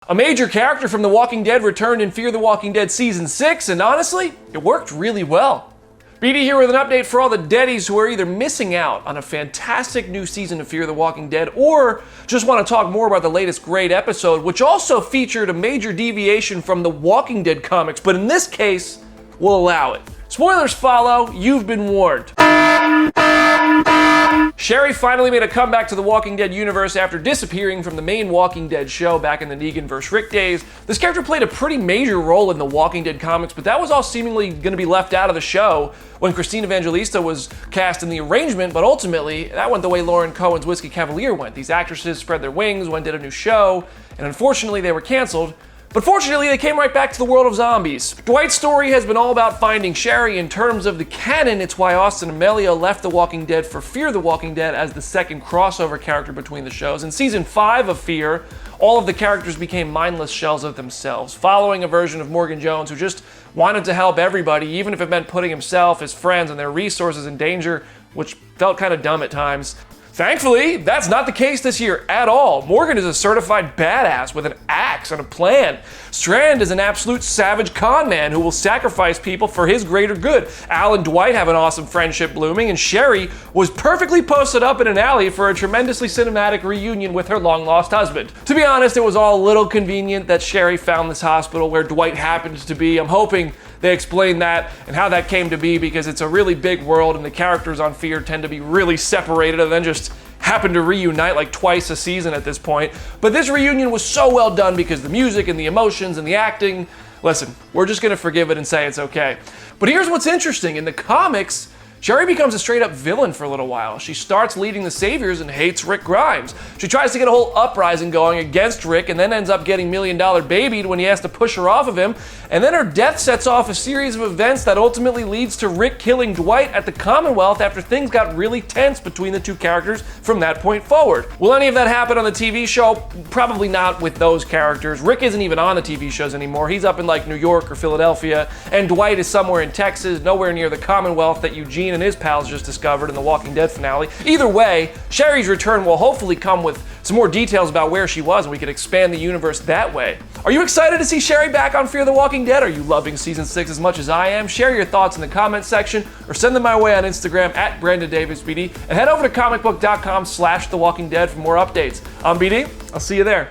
A major character from The Walking Dead returned in Fear the Walking Dead Season 6, and honestly, it worked really well. BD here with an update for all the deadies who are either missing out on a fantastic new season of Fear the Walking Dead or just want to talk more about the latest great episode, which also featured a major deviation from the Walking Dead comics, but in this case, we'll allow it. Spoilers follow, you've been warned. Sherry finally made a comeback to the Walking Dead universe after disappearing from the main Walking Dead show back in the Negan vs. Rick days. This character played a pretty major role in the Walking Dead comics, but that was all seemingly going to be left out of the show when Christine Evangelista was cast in the arrangement, but ultimately, that went the way Lauren Cohen's Whiskey Cavalier went. These actresses spread their wings, went and did a new show, and unfortunately they were canceled. But fortunately, they came right back to the world of zombies. Dwight's story has been all about finding Sherry. In terms of the canon, it's why Austin Amelia left The Walking Dead for Fear the Walking Dead as the second crossover character between the shows. In Season 5 of Fear, all of the characters became mindless shells of themselves, following a version of Morgan Jones who just wanted to help everybody, even if it meant putting himself, his friends, and their resources in danger, which felt kind of dumb at times. Thankfully, that's not the case this year at all. Morgan is a certified badass with an axe and a plan. Strand is an absolute savage con man who will sacrifice people for his greater good. Al and Dwight have an awesome friendship blooming, and Sherry was perfectly posted up in an alley for a tremendously cinematic reunion with her long-lost husband. To be honest, it was all a little convenient that Sherry found this hospital where Dwight happens to be. I'm hoping they explain that and how that came to be, because it's a really big world and the characters on Fear tend to be really separated and then just happen to reunite like twice a season at this point. But this reunion was so well done because the music and the emotions and the acting, listen, we're just gonna forgive it and say it's okay. But here's what's interesting. In the comics, Sherry becomes a straight-up villain for a little while. She starts leading the Saviors and hates Rick Grimes. She tries to get a whole uprising going against Rick and then ends up getting $1 Million Babied when he has to push her off of him. And then her death sets off a series of events that ultimately leads to Rick killing Dwight at the Commonwealth after things got really tense between the two characters from that point forward. Will any of that happen on the TV show? Probably not with those characters. Rick isn't even on the TV shows anymore. He's up in like New York or Philadelphia, and Dwight is somewhere in Texas, nowhere near the Commonwealth that Eugene and his pals just discovered in the Walking Dead finale. Either way, Sherry's return will hopefully come with some more details about where she was, and we can expand the universe that way. Are you excited to see Sherry back on Fear the Walking Dead? Are you loving Season 6 as much as I am? Share your thoughts in the comments section or send them my way on Instagram at BrandonDavisBD, and head over to Comicbook.com/TheWalkingDead for more updates. I'm BD. I'll see you there.